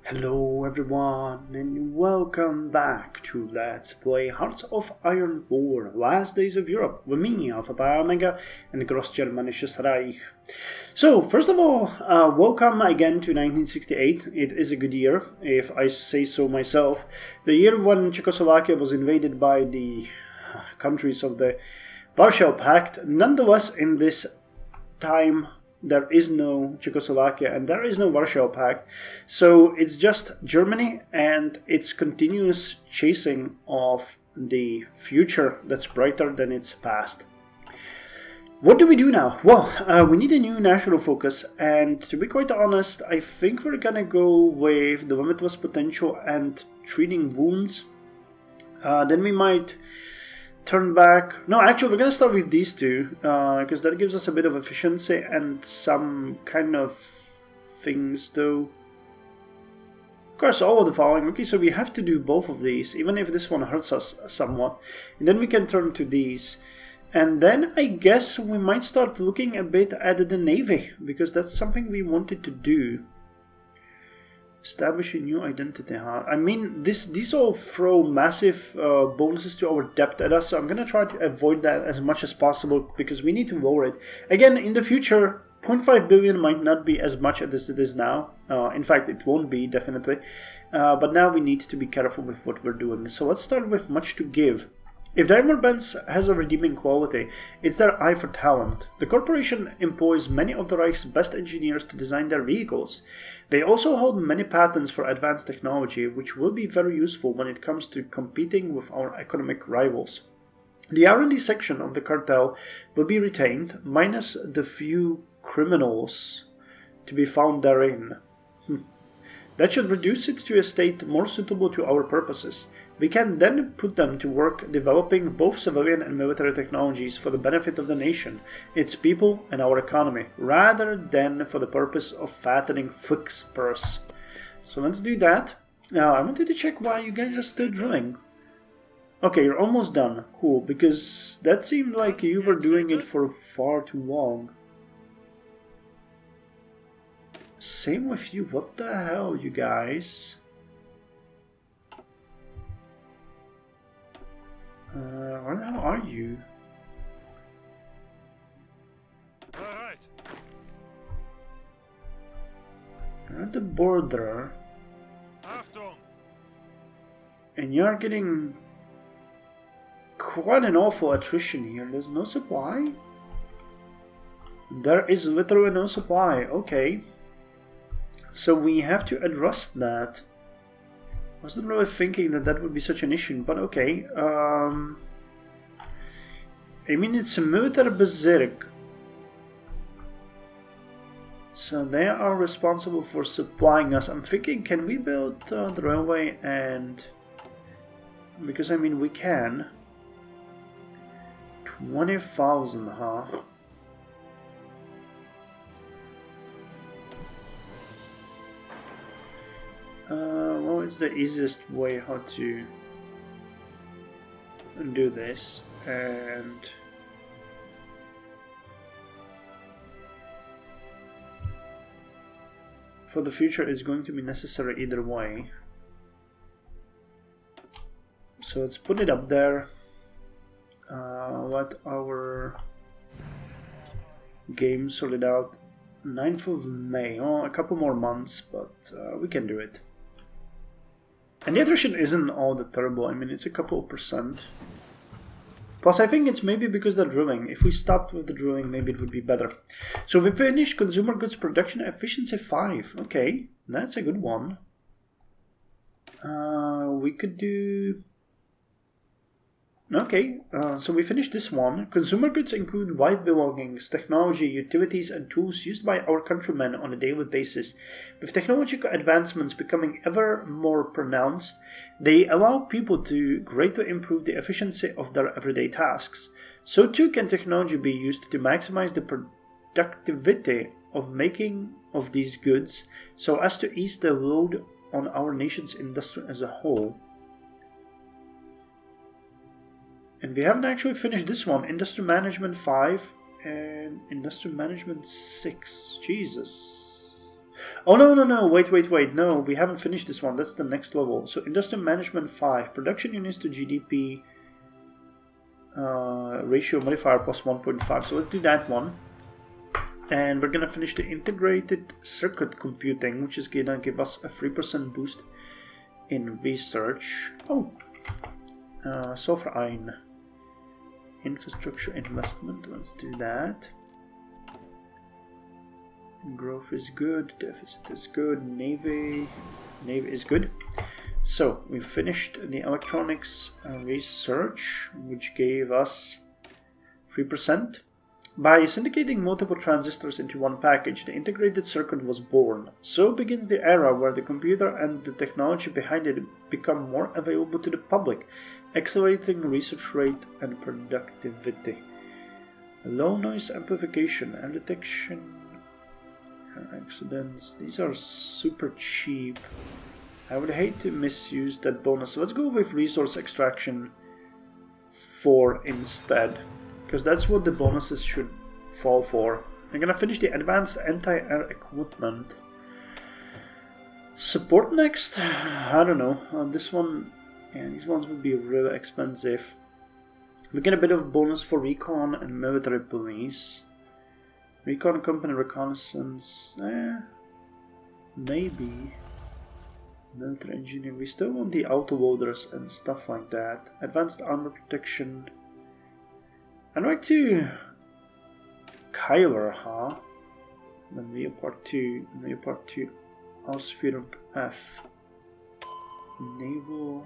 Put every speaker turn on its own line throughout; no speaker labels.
Hello everyone and welcome back to Let's Play Hearts of Iron 4 Last Days of Europe with me, Alpha Pi Omega and the Greater Germanic Reich. So, first of all, welcome again to 1968. It is a good year, if I say so myself. The year when Czechoslovakia was invaded by the countries of the Warsaw Pact. Nonetheless, in this time, there is no Czechoslovakia and there is no Warsaw Pact, so it's just Germany and its continuous chasing of the future that's brighter than its past. What do we do now? Well, we need a new national focus, and to be quite honest, I think we're gonna go with the limitless potential and treating wounds. Then we might turn back. No, actually, we're going to start with these two, because that gives us a bit of efficiency and some kind of things, though. Of course, all of the following. Okay, so we have to do both of these, even if this one hurts us somewhat. And then we can turn to these. And then I guess we might start looking a bit at the Navy, because that's something we wanted to do. Establish a new identity, huh? I mean, these all throw massive bonuses to our debt at us, so I'm going to try to avoid that as much as possible, because we need to lower it. Again, in the future, 0.5 billion might not be as much as it is now. In fact, it won't be, definitely. But now we need to be careful with what we're doing. So let's start with much to give. If Daimler-Benz has a redeeming quality, it's their eye for talent. The corporation employs many of the Reich's best engineers to design their vehicles. They also hold many patents for advanced technology, which will be very useful when it comes to competing with our economic rivals. The R&D section of the cartel will be retained, minus the few criminals to be found therein. That should reduce it to a state more suitable to our purposes. We can then put them to work developing both civilian and military technologies for the benefit of the nation, its people and our economy, rather than for the purpose of fattening Flick's purse. So let's do that. Now, I wanted to check why you guys are still drilling. Okay, you're almost done. Cool, because that seemed like you were doing it for far too long. Same with you. What the hell, you guys? Where the hell are you?
Alright.
You're at the border.
Achtung.
And you're getting quite an awful attrition here. There's no supply? There is literally no supply. Okay. So we have to address that. I wasn't really thinking that that would be such an issue, but okay. I mean, it's a military berserk. So they are responsible for supplying us. I'm thinking, can we build the railway and... Because, I mean, we can. 20,000, huh? Well, it's the easiest way how to do this, and for the future it's going to be necessary either way. So let's put it up there. Let our game sort it out. 9th of May. Oh, a couple more months, but we can do it. And the attrition isn't all that terrible. I mean, it's a couple of percent. Plus, I think it's maybe because they're drilling. If we stopped with the drilling, maybe it would be better. So we finished consumer goods production efficiency 5. Okay, that's a good one. We could do... Okay, so we finished this one. Consumer goods include white belongings, technology, utilities, and tools used by our countrymen on a daily basis. With technological advancements becoming ever more pronounced, they allow people to greatly improve the efficiency of their everyday tasks. So too can technology be used to maximize the productivity of making of these goods, so as to ease the load on our nation's industry as a whole. And we haven't actually finished this one. Industry Management 5 and Industry Management 6. Jesus. Oh, no, wait, no, we haven't finished this one, that's the next level. So, Industrial Management 5, Production Units to GDP ratio modifier plus 1.5, so let's do that one. And we're gonna finish the Integrated Circuit Computing, which is gonna give us a 3% boost in research. Oh, Sovereign Infrastructure Investment, let's do that. Growth is good, deficit is good, Navy is good. So we finished the electronics research, which gave us 3%. By syndicating multiple transistors into one package, the integrated circuit was born. So begins the era where the computer and the technology behind it become more available to the public, accelerating research rate and productivity. Low noise amplification and detection. Accidents. These are super cheap. I would hate to misuse that bonus. So let's go with resource extraction 4 instead, because that's what the bonuses should fall for. I'm gonna finish the advanced anti-air equipment. Support next? I don't know. This one, yeah, these ones would be really expensive. We get a bit of a bonus for recon and military police. Recon company reconnaissance, maybe. Military engineering, we still want the autoloaders and stuff like that. Advanced armor protection. I'd like to... Kyler, huh? Then Leopard 2, Ausführung F. Naval...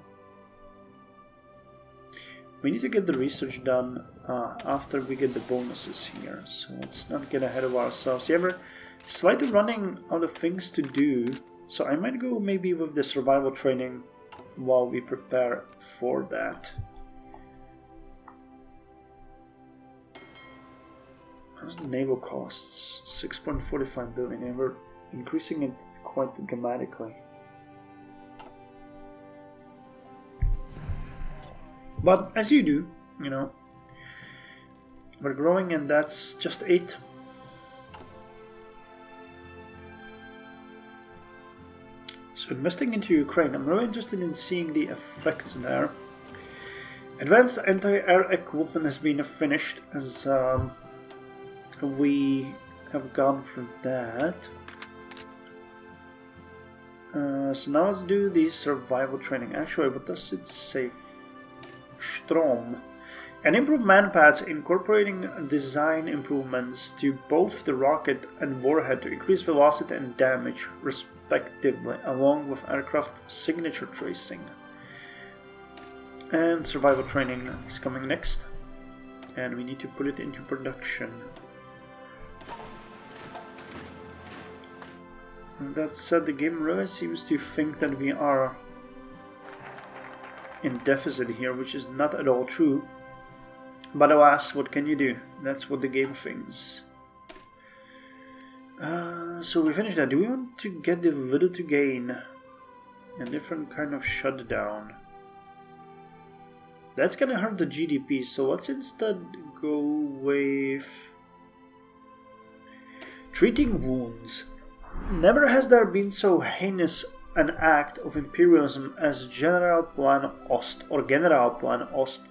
We need to get the research done after we get the bonuses here, so let's not get ahead of ourselves. Yeah, we're slightly running out of things to do, so I might go maybe with the survival training while we prepare for that. How's the naval costs? 6.45 billion, and we're increasing it quite dramatically. But as you do, you know, we're growing, and that's just 8. So investing into Ukraine, I'm really interested in seeing the effects there. Advanced anti-air equipment has been finished, as we have gone through that. So now let's do the survival training. Actually, what does it say? Strom. And improve manpads, incorporating design improvements to both the rocket and warhead to increase velocity and damage, respectively, along with aircraft signature tracing. And survival training is coming next, and we need to put it into production. And that said, the game really seems to think that we are in deficit here, which is not at all true. But alas, what can you do? That's what the game thinks. So we finished that. Do we want to get the little to gain? A different kind of shutdown. That's gonna hurt the GDP, so let's instead go with treating wounds. Never has there been so heinous an act of imperialism as Generalplan Ost, or Generalplan Ost.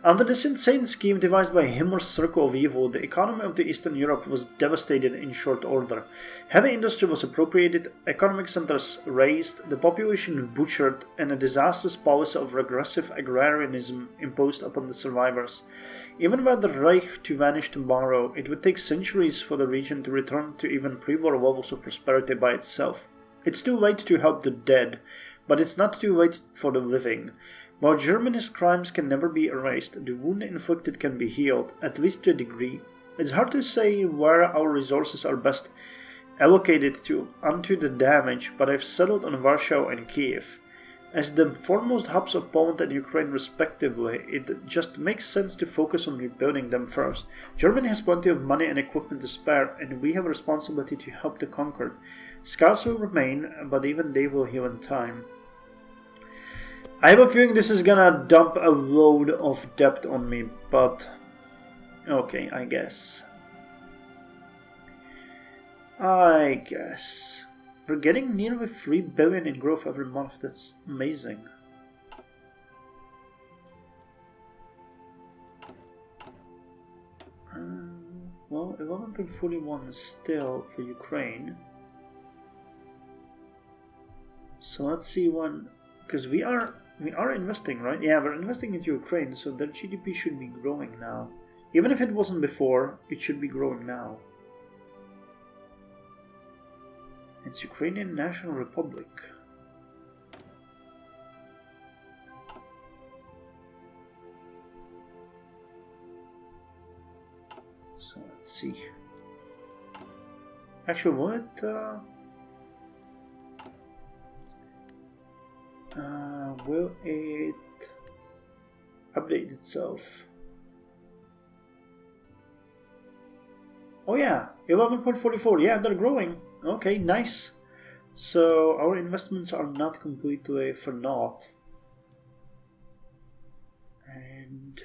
Under this insane scheme devised by Himmler's Circle of Evil, the economy of the Eastern Europe was devastated in short order. Heavy industry was appropriated, economic centers razed, the population butchered, and a disastrous policy of regressive agrarianism imposed upon the survivors. Even were the Reich to vanish tomorrow, it would take centuries for the region to return to even pre-war levels of prosperity by itself. It's too late to help the dead, but it's not too late for the living. While Germany's crimes can never be erased, the wound inflicted can be healed, at least to a degree. It's hard to say where our resources are best allocated to unto the damage, but I've settled on Warsaw and Kiev. As the foremost hubs of Poland and Ukraine respectively, it just makes sense to focus on rebuilding them first. Germany has plenty of money and equipment to spare, and we have a responsibility to help the conquered. Scars will remain, but even they will heal in time. I have a feeling this is gonna dump a load of debt on me, but okay, I guess. We're getting nearly 3 billion in growth every month. That's amazing. Well, 11.41 is still for Ukraine. So let's see when, because we are investing, right? Yeah, we're investing into Ukraine, so their GDP should be growing now. Even if it wasn't before, it should be growing now. It's Ukrainian National Republic. So let's see. Actually, what? Will it update itself? Oh yeah, 11.44. Yeah, they're growing. Okay, nice. So our investments are not completely for naught. And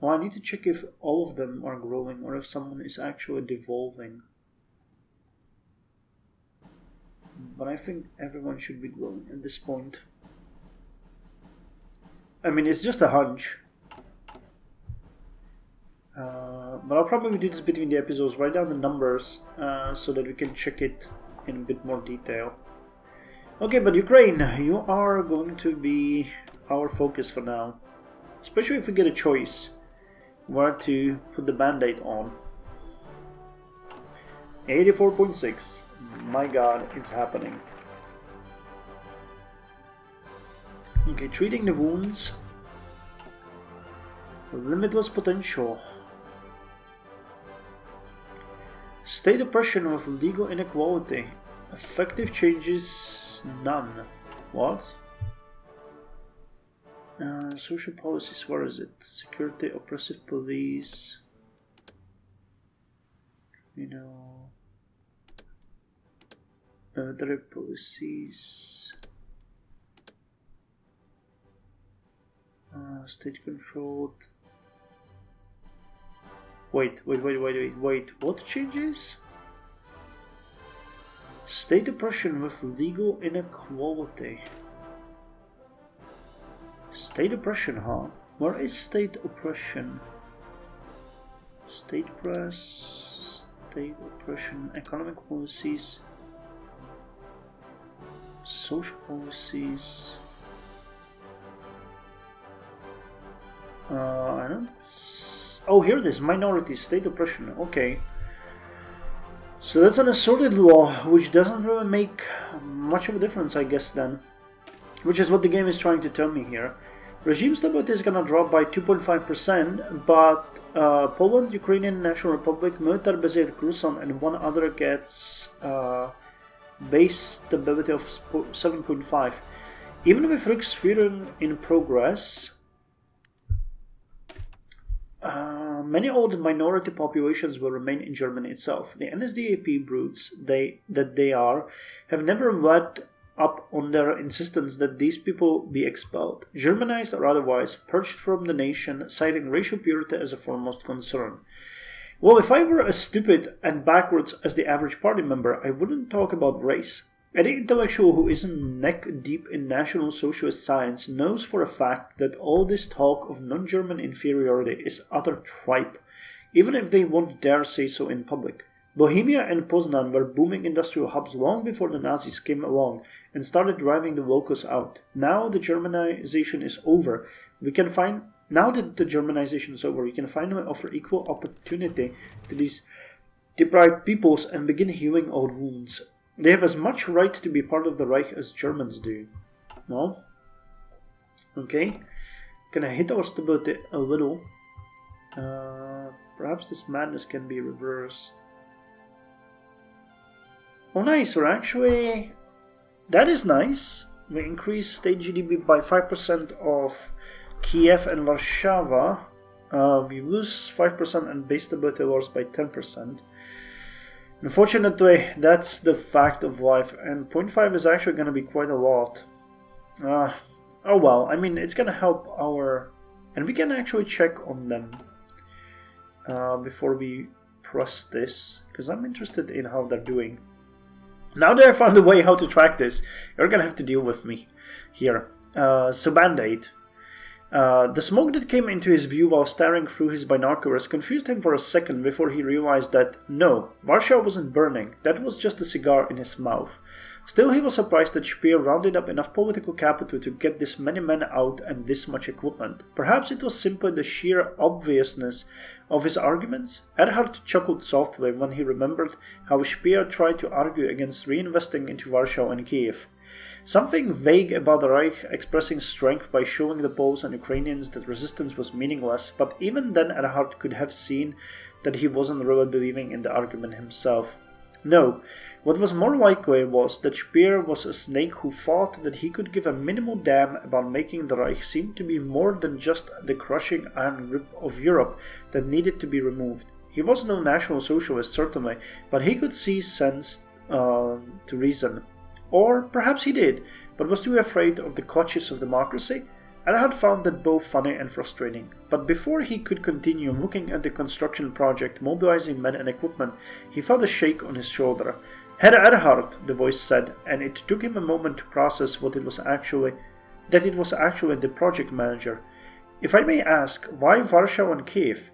well, I need to check if all of them are growing or if someone is actually devolving. But I think everyone should be growing at this point. I mean, it's just a hunch. But I'll probably do this between the episodes, write down the numbers so that we can check it in a bit more detail. Okay, but Ukraine, you are going to be our focus for now. Especially if we get a choice where to put the band-aid on. 84.6. My god, it's happening. Okay, treating the wounds. Limitless potential. State oppression with legal inequality. Effective changes, none. What? Social policies, where is it? Security, oppressive police. You know. Military policies. State controlled. Wait. What changes? State oppression with legal inequality. State oppression, huh? Where is state oppression? State press, state oppression, economic policies, social policies. I don't. Oh, here it is. Minority state oppression. Okay. So that's an assorted law, which doesn't really make much of a difference, I guess, then. Which is what the game is trying to tell me here. Regime stability is gonna drop by 2.5%, but Poland, Ukrainian National Republic, Militar Bezir, Kherson, and one other gets base stability of 7.5. Even with Riksführung in progress, many old minority populations will remain in Germany itself. The NSDAP brutes that they are have never let up on their insistence that these people be expelled, Germanized or otherwise, purged from the nation, citing racial purity as a foremost concern. Well, if I were as stupid and backwards as the average party member, I wouldn't talk about race. Any intellectual who isn't neck-deep in National Socialist science knows for a fact that all this talk of non-German inferiority is utter tripe, even if they won't dare say so in public. Bohemia and Poznan were booming industrial hubs long before the Nazis came along and started driving the locals out. Now that the Germanization is over, we can finally offer equal opportunity to these deprived peoples and begin healing old wounds. They have as much right to be part of the Reich as Germans do. No? Okay. Gonna hit our stability a little. Perhaps this madness can be reversed. Oh nice, we're actually... That is nice. We increase state GDP by 5% of Kiev and Warsaw. We lose 5% and base stability loss by 10%. Unfortunately, that's the fact of life, and 0.5 is actually going to be quite a lot. Oh well, I mean, it's going to help our... And we can actually check on them before we press this, because I'm interested in how they're doing. Now that I found a way how to track this, you're gonna have to deal with me here. So Band-Aid. The smoke that came into his view while staring through his binoculars confused him for a second before he realized that, no, Warsaw wasn't burning, that was just a cigar in his mouth. Still, he was surprised that Speer rounded up enough political capital to get this many men out and this much equipment. Perhaps it was simply the sheer obviousness of his arguments? Erhard chuckled softly when he remembered how Speer tried to argue against reinvesting into Warsaw and Kiev. Something vague about the Reich expressing strength by showing the Poles and Ukrainians that resistance was meaningless, but even then Erhard could have seen that he wasn't really believing in the argument himself. No, what was more likely was that Speer was a snake who thought that he could give a minimal damn about making the Reich seem to be more than just the crushing iron grip of Europe that needed to be removed. He was no National Socialist, certainly, but he could see sense to reason. Or perhaps he did, but was too afraid of the clutches of democracy, and had found that both funny and frustrating. But before he could continue looking at the construction project, mobilizing men and equipment, he felt a shake on his shoulder. Herr Erhard, the voice said, and it took him a moment to process that it was actually the project manager. If I may ask, why Warsaw and Kiev?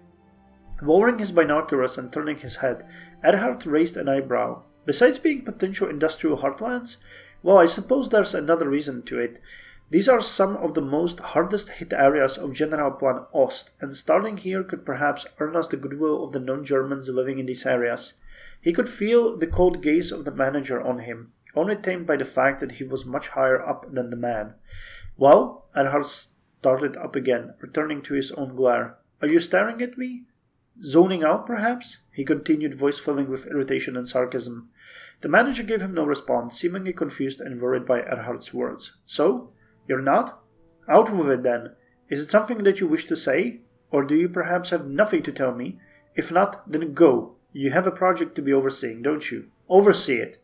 Lowering his binoculars and turning his head, Erhard raised an eyebrow. Besides being potential industrial heartlands? Well, I suppose there's another reason to it. These are some of the most hardest hit areas of General Plan Ost, and starting here could perhaps earn us the goodwill of the non-Germans living in these areas. He could feel the cold gaze of the manager on him, only tamed by the fact that he was much higher up than the man. Well, Erhard started up again, returning to his own glare. Are you staring at me? Zoning out, perhaps? He continued, voice filling with irritation and sarcasm. The manager gave him no response, seemingly confused and worried by Erhard's words. So? You're not? Out with it, then. Is it something that you wish to say? Or do you perhaps have nothing to tell me? If not, then go. You have a project to be overseeing, don't you? Oversee it.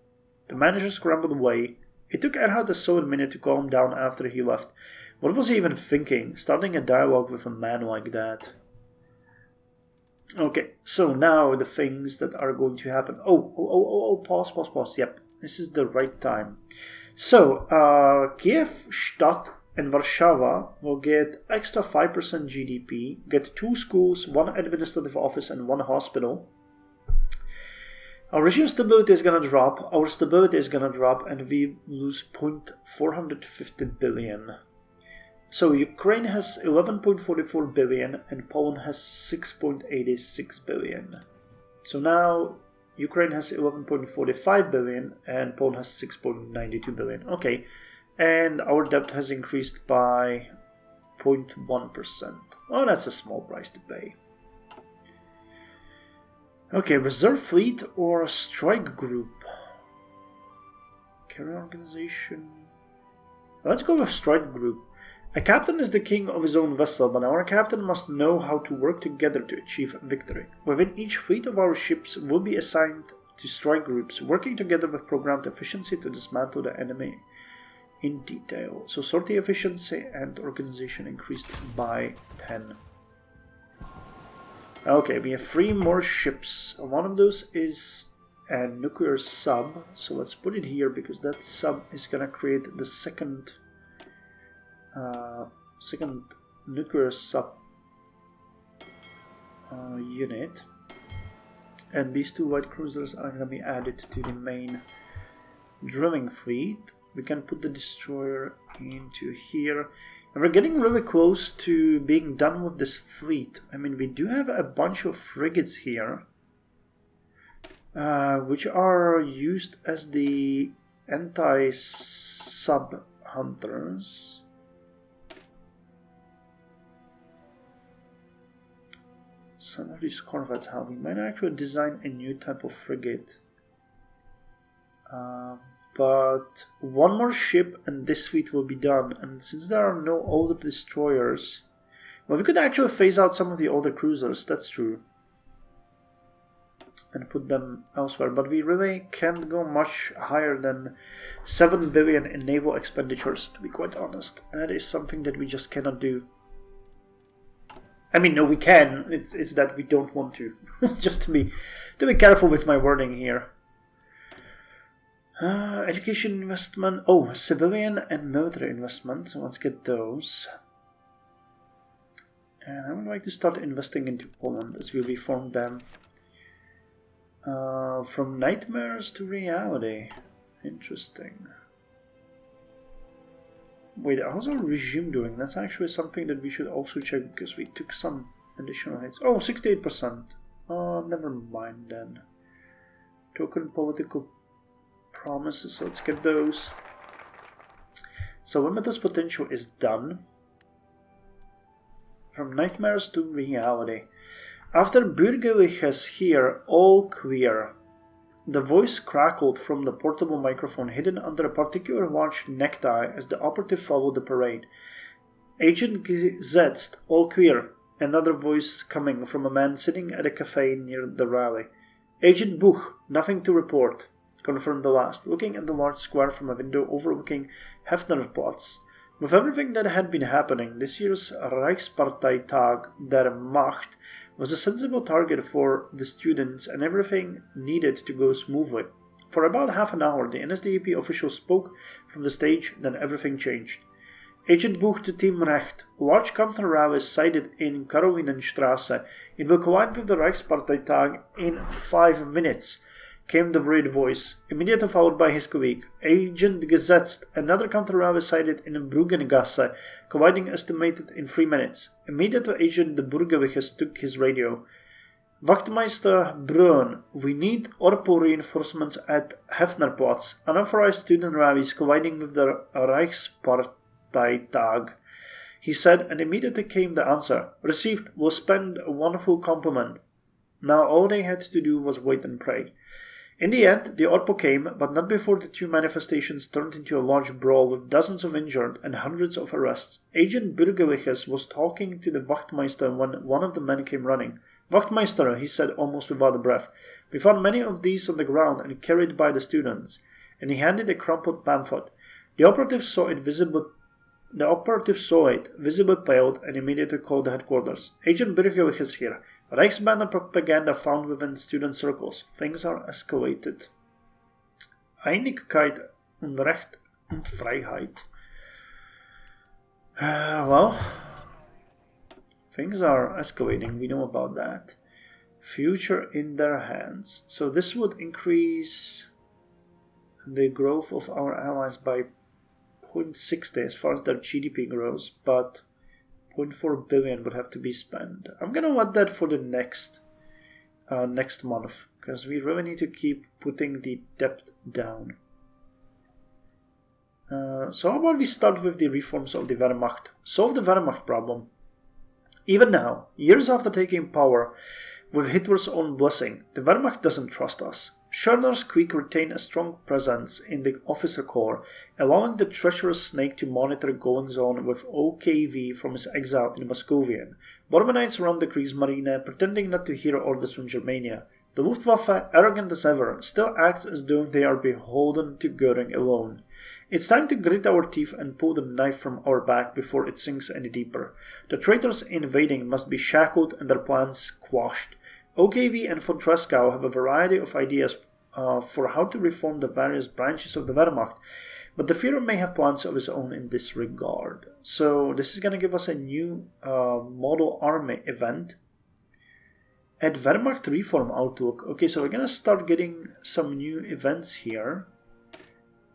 The manager scrambled away. It took Erhard a solid minute to calm down after he left. What was he even thinking, starting a dialogue with a man like that? Okay, so now the things that are going to happen. Pause. Yep, this is the right time. So, Kiev, Stadt, and Warsaw will get extra 5% GDP, get 2 schools, 1 administrative office, and 1 hospital. Our regime stability is gonna drop, our stability is gonna drop, and we lose 450 billion. So Ukraine has 11.44 billion and Poland has 6.86 billion. So now Ukraine has 11.45 billion and Poland has 6.92 billion. Okay, and our debt has increased by 0.1%. Oh, that's a small price to pay. Okay, reserve fleet or strike group? Carrier organization. Let's go with strike group. A captain is the king of his own vessel, but our captain must know how to work together to achieve victory. Within each fleet of our ships will be assigned to strike groups, working together with programmed efficiency to dismantle the enemy in detail. So sortie efficiency and organization increased by 10. Okay, we have 3 more ships. One of those is a nuclear sub, so let's put it here because that sub is gonna create the second nuclear sub unit, and these 2 light cruisers are going to be added to the main drilling fleet. We can put the destroyer into here, and we're getting really close to being done with this fleet. I mean, we do have a bunch of frigates here, which are used as the anti-sub hunters. Some of these corvettes have. We might actually design a new type of frigate. But 1 more ship and this fleet will be done. And since there are no older destroyers... Well, we could actually phase out some of the older cruisers, that's true. And put them elsewhere. But we really can't go much higher than 7 billion in naval expenditures, to be quite honest. That is something that we just cannot do. I mean, no, we can. It's that we don't want to. Just to be careful with my wording here. Education investment. Oh, civilian and military investment. So let's get those. And I would like to start investing into Poland as we reform them. From nightmares to reality. Interesting. Wait, how's our regime doing? That's actually something that we should also check because we took some additional hits. Oh, 68%. Oh, never mind then. Token political promises. Let's get those. So Limitless Potential is done. From nightmares to reality. After Bürgerliches here, all clear. The voice crackled from the portable microphone hidden under a particular large necktie as the operative followed the parade. Agent Gesetzt, all clear. Another voice coming from a man sitting at a cafe near the rally. Agent Buch, nothing to report, confirmed the last, looking at the large square from a window overlooking Hefnerplatz. With everything that had been happening, this year's Reichsparteitag der Macht was a sensible target for the students and everything needed to go smoothly. For about half an hour, the NSDAP official spoke from the stage, then everything changed. Agent Buch to Team Recht. Large counter-rally sighted in Karolinenstrasse. It will collide with the Reichsparteitag in 5 minutes, came the worried voice, immediately followed by his colleague. Agent Gesetzt. Another counter-rally sighted in Bruggengasse, colliding estimated in 3 minutes. Immediately Agent de Bürgerliches took his radio. Wachtmeister Brunn, we need Orpo reinforcements at Hefnerplatz. Unauthorized student rallies colliding with the Reichsparteitag, he said, and immediately came the answer. Received, will spend a wonderful compliment. Now all they had to do was wait and pray. In the end, the Orpo came, but not before the two manifestations turned into a large brawl with dozens of injured and hundreds of arrests. Agent Bürgerliches was talking to the Wachtmeister when one of the men came running. Wachtmeister, he said almost without a breath. We found many of these on the ground and carried by the students, and he handed a crumpled pamphlet. The operative saw it, visibly paled, and immediately called the headquarters. Agent Bürgerliches here. Reichsbanner propaganda found within student circles. Things are escalated. Einigkeit und Recht und Freiheit. Well, things are escalating. We know about that. Future in their hands. So this would increase the growth of our allies by 0.60 as far as their GDP grows, but 0.4 billion would have to be spent. I'm gonna let that for the next month, because we really need to keep putting the debt down. So how about we start with the reforms of the Wehrmacht? Solve the Wehrmacht problem. Even now, years after taking power, with Hitler's own blessing, the Wehrmacht doesn't trust us. Schörner's clique retain a strong presence in the officer corps, allowing the treacherous snake to monitor goings-on with OKV from his exile in Muscovian. Bormanites run the Kriegsmarine, pretending not to hear orders from Germania. The Luftwaffe, arrogant as ever, still acts as though they are beholden to Göring alone. It's time to grit our teeth and pull the knife from our back before it sinks any deeper. The traitors invading must be shackled and their plans quashed. OKV and von Tresckow have a variety of ideas for how to reform the various branches of the Wehrmacht, but the Führer may have plans of his own in this regard. So this is going to give us a new model army event. At Wehrmacht Reform Outlook. Okay, so we're going to start getting some new events here.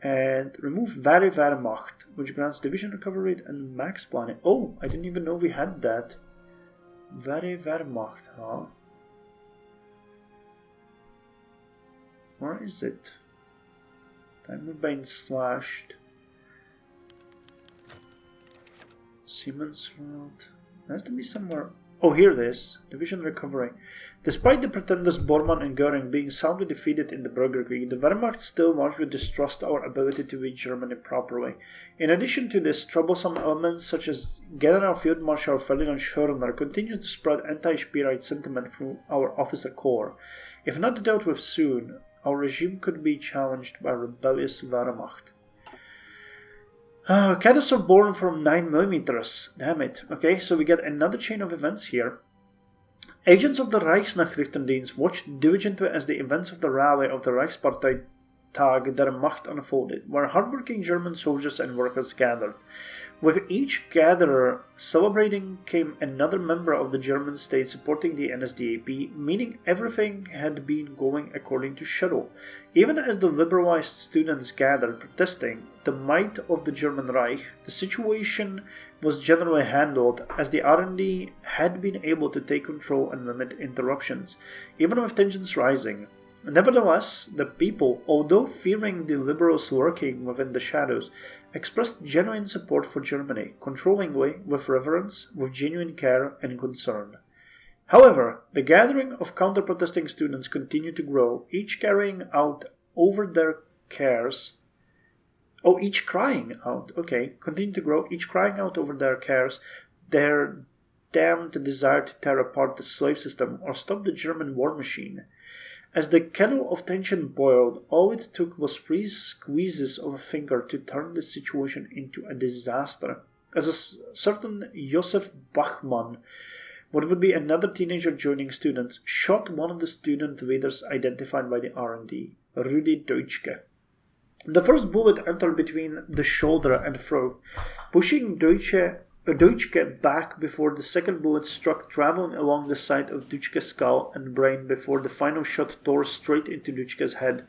And remove Very Wehrmacht, which grants division recovery rate and max planning. Oh, I didn't even know we had that. Very Wehrmacht, huh? Where is it? Time been slashed. Siemensfeld. There has to be somewhere. Oh, here it is. Division recovery. Despite the pretenders Bormann and Göring being soundly defeated in the Bürgerkrieg, the Wehrmacht still largely distrust our ability to lead Germany properly. In addition to this, troublesome elements such as General Field Marshal Ferdinand Schörner continue to spread anti-Speerite sentiment through our officer corps. If not dealt with soon, our regime could be challenged by rebellious Wehrmacht. Cadets are born from 9mm. Damn it. Okay, so we get another chain of events here. Agents of the Reichsnachrichtendienst watched diligently as the events of the rally of the Reichspartei Tag der Macht unfolded, where hardworking German soldiers and workers gathered. With each gatherer celebrating came another member of the German state supporting the NSDAP, meaning everything had been going according to schedule. Even as the liberalized students gathered protesting the might of the German Reich, the situation was generally handled as the R&D had been able to take control and limit interruptions, even with tensions rising. Nevertheless, the people, although fearing the liberals lurking within the shadows, expressed genuine support for Germany, controllingly, with reverence, with genuine care and concern. However, the gathering of counter-protesting students continued to grow, each crying out over their cares, their damned desire to tear apart the slave system or stop the German war machine. As the kettle of tension boiled, all it took was 3 squeezes of a finger to turn the situation into a disaster. As a certain Josef Bachmann, what would be another teenager joining students, shot one of the student leaders identified by the R&D, Rudi Deutschke. The first bullet entered between the shoulder and throat, pushing Deutschke back before the second bullet struck, traveling along the side of Deutschke's skull and brain before the final shot tore straight into Deutschke's head,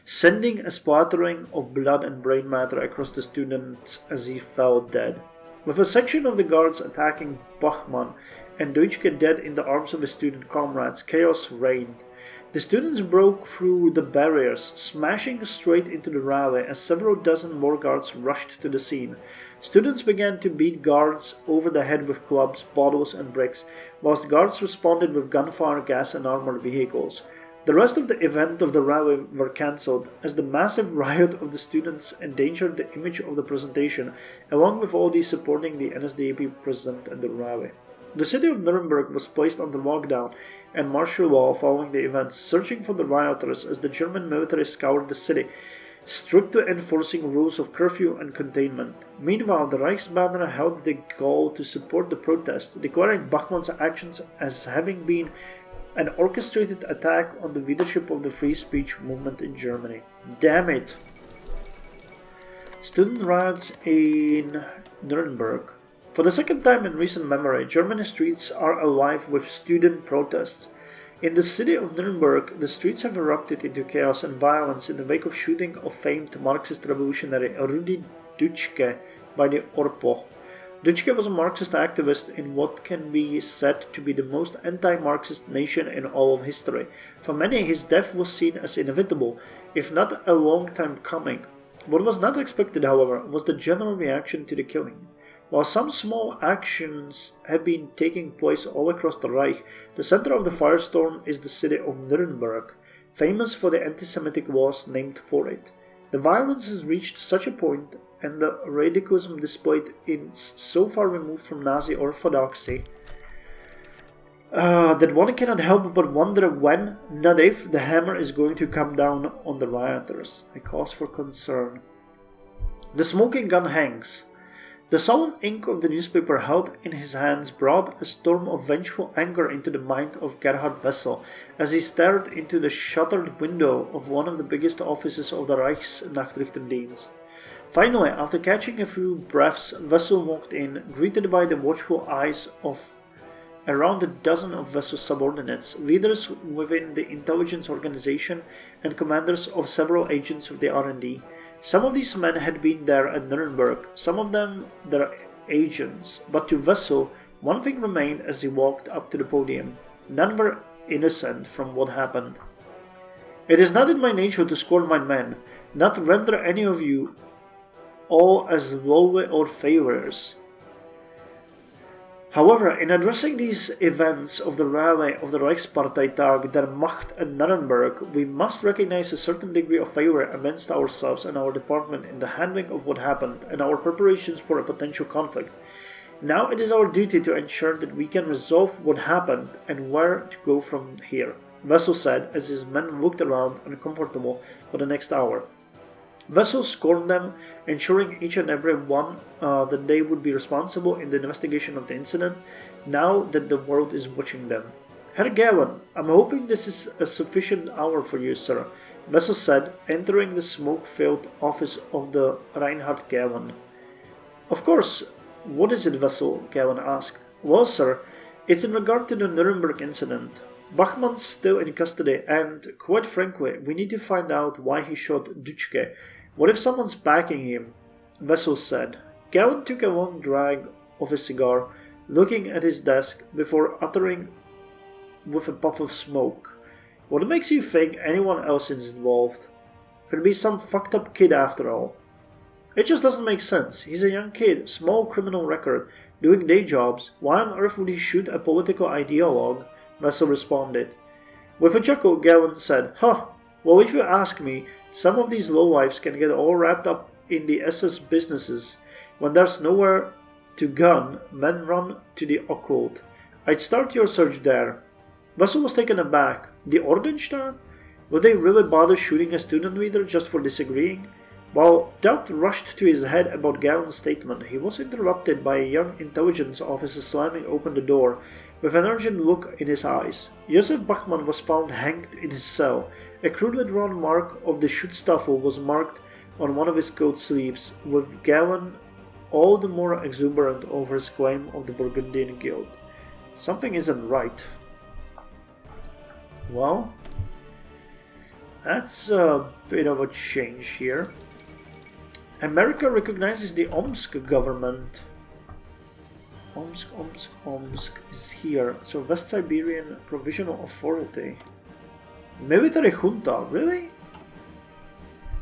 sending a splattering of blood and brain matter across the student as he fell dead. With a section of the guards attacking Bachmann and Deutschke dead in the arms of his student comrades, chaos reigned. The students broke through the barriers, smashing straight into the rally as several dozen more guards rushed to the scene. Students began to beat guards over the head with clubs, bottles and bricks, whilst guards responded with gunfire, gas and armored vehicles. The rest of the event of the rally were cancelled, as the massive riot of the students endangered the image of the presentation, along with all these supporting the NSDAP present at the rally. The city of Nuremberg was placed under lockdown and martial law following the events, searching for the rioters as the German military scoured the city, strictly enforcing rules of curfew and containment. Meanwhile, the Reichsbanner held the gall to support the protest, declaring Bachmann's actions as having been an orchestrated attack on the leadership of the free speech movement in Germany. Damn it! Student riots in Nuremberg. For the second time in recent memory, German streets are alive with student protests. In the city of Nuremberg, the streets have erupted into chaos and violence in the wake of shooting of famed Marxist revolutionary Rudi Deutschke by the Orpo. Deutschke was a Marxist activist in what can be said to be the most anti-Marxist nation in all of history. For many, his death was seen as inevitable, if not a long time coming. What was not expected, however, was the general reaction to the killing. While some small actions have been taking place all across the Reich, the center of the firestorm is the city of Nuremberg, famous for the anti-Semitic laws named for it. The violence has reached such a point, and the radicalism displayed is so far removed from Nazi orthodoxy, that one cannot help but wonder when, not if, the hammer is going to come down on the rioters. A cause for concern. The smoking gun hangs. The sullen ink of the newspaper held in his hands brought a storm of vengeful anger into the mind of Gerhard Wessel as he stared into the shuttered window of one of the biggest offices of the Reichsnachrichtendienst. Finally, after catching a few breaths, Wessel walked in, greeted by the watchful eyes of around a dozen of Wessel's subordinates, leaders within the intelligence organization and commanders of several agents of the R&D. Some of these men had been there at Nuremberg, some of them their agents, but to Wessel, one thing remained as he walked up to the podium. None were innocent from what happened. It is not in my nature to scorn my men, not render any of you all as lowly or failures. However, in addressing these events of the rally of the Reichsparteitag der Macht at Nuremberg, we must recognize a certain degree of failure amongst ourselves and our department in the handling of what happened and our preparations for a potential conflict. Now it is our duty to ensure that we can resolve what happened and where to go from here, Wessel said as his men looked around uncomfortable for the next hour. Wessel scorned them, ensuring each and every one that they would be responsible in the investigation of the incident, now that the world is watching them. Herr Galen, I'm hoping this is a sufficient hour for you, sir. Vessel said, entering the smoke-filled office of the Reinhard Galen. Of course. What is it, Vessel? Galen asked. Well, sir, it's in regard to the Nuremberg incident. Bachmann's still in custody, and, quite frankly, we need to find out why he shot Duchke. What if someone's backing him? Vessel said. Galen took a long drag of his cigar, looking at his desk before uttering with a puff of smoke. What makes you think anyone else is involved? Could be some fucked up kid after all. It just doesn't make sense. He's a young kid, small criminal record, doing day jobs. Why on earth would he shoot a political ideologue? Vessel responded. With a chuckle, Galen said, Huh, well if you ask me, some of these lowlifes can get all wrapped up in the SS businesses. When there's nowhere to gun, men run to the occult. I'd start your search there. Vessel was taken aback. The Ordenstadt? Would they really bother shooting a student leader just for disagreeing? While doubt rushed to his head about Galen's statement, he was interrupted by a young intelligence officer slamming open the door, with an urgent look in his eyes. Josef Bachmann was found hanged in his cell. A crudely drawn mark of the Schutzstaffel was marked on one of his coat sleeves, with Galen all the more exuberant over his claim of the Burgundian Guild. Something isn't right. Well, that's a bit of a change here. America recognizes the Omsk government. Omsk is here. So West Siberian Provisional Authority. Military junta, really?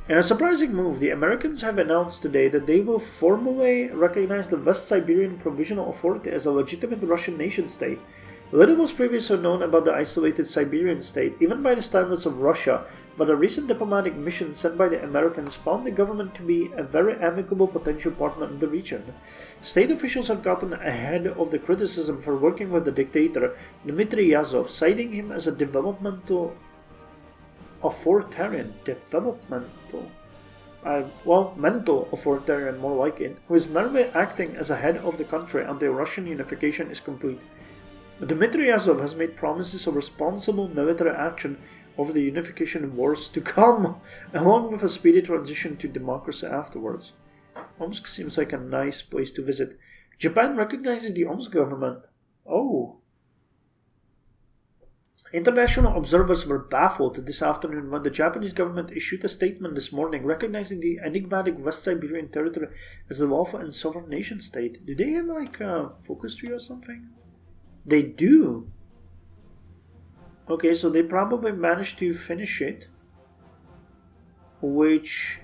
In a surprising move, the Americans have announced today that they will formally recognize the West Siberian Provisional Authority as a legitimate Russian nation-state. Little was previously known about the isolated Siberian state, even by the standards of Russia, but a recent diplomatic mission sent by the Americans found the government to be a very amicable potential partner in the region. State officials have gotten ahead of the criticism for working with the dictator, Dmitry Yazov, citing him as a mental authoritarian, more like it, who is merely acting as a head of the country until Russian unification is complete. Dmitry Yazov has made promises of responsible military action over the unification wars to come, along with a speedy transition to democracy afterwards. Omsk seems like a nice place to visit. Japan recognizes the Omsk government. Oh. International observers were baffled this afternoon when the Japanese government issued a statement this morning recognizing the enigmatic West Siberian territory as a lawful and sovereign nation state. Do they have like a focus tree or something? They do. Okay, so they probably managed to finish it. Which...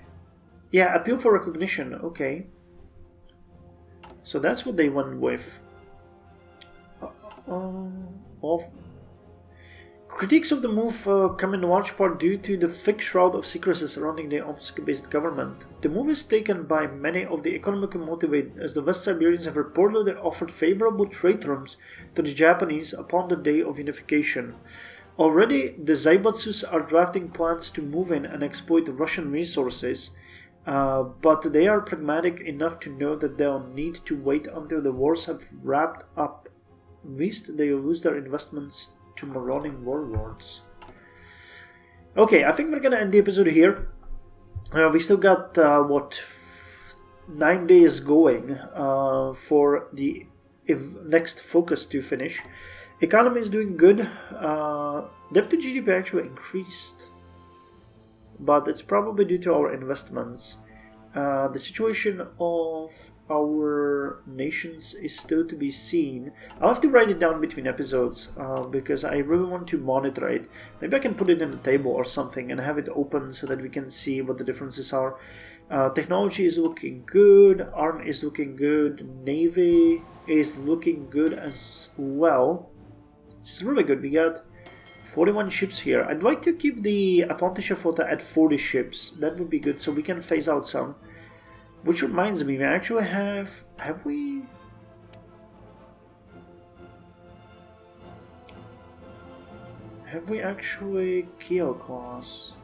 yeah, appeal for recognition. Okay. So that's what they went with. Critiques of the move come in large part due to the thick shroud of secrecy surrounding the Omsk-based government. The move is taken by many of the economically motivated, as the West Siberians have reportedly offered favorable trade terms to the Japanese upon the day of unification. Already, the Zaibatsus are drafting plans to move in and exploit Russian resources, but they are pragmatic enough to know that they'll need to wait until the wars have wrapped up, lest they lose their investments to marauding warlords. Okay, I think we're gonna end the episode here. We still got 9 days going for the next focus to finish. Economy is doing good. Debt to GDP actually increased, but it's probably due to our investments. The situation of our nations is still to be seen. I'll have to write it down between episodes because I really want to monitor it. Maybe I can put it in a table or something and have it open so that we can see what the differences are. Technology is looking good. Arm is looking good. Navy is looking good as well. It's really good. We got 41 ships here. I'd like to keep the Atlantische Flotte at 40 ships. That would be good so we can phase out some. Which reminds me, we actually have we? Have we actually Kiel class?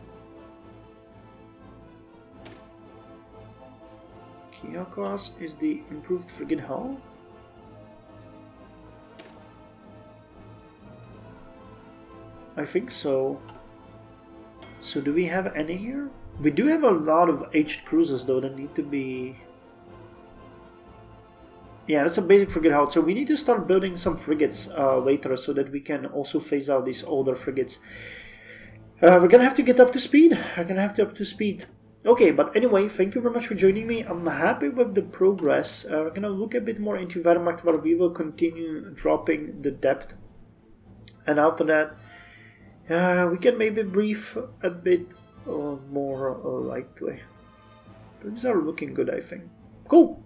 Kiel class is the improved frigate hull? I think so. So do we have any here? We do have a lot of aged cruisers though that need to be... Yeah, that's a basic frigate hull. So we need to start building some frigates later so that we can also phase out these older frigates. We're gonna have to get up to speed. Okay, but anyway, thank you very much for joining me. I'm happy with the progress. We're gonna look a bit more into Wehrmacht, where we will continue dropping the depth. And after that, we can maybe brief a bit more lightly. Things are looking good, I think. Cool!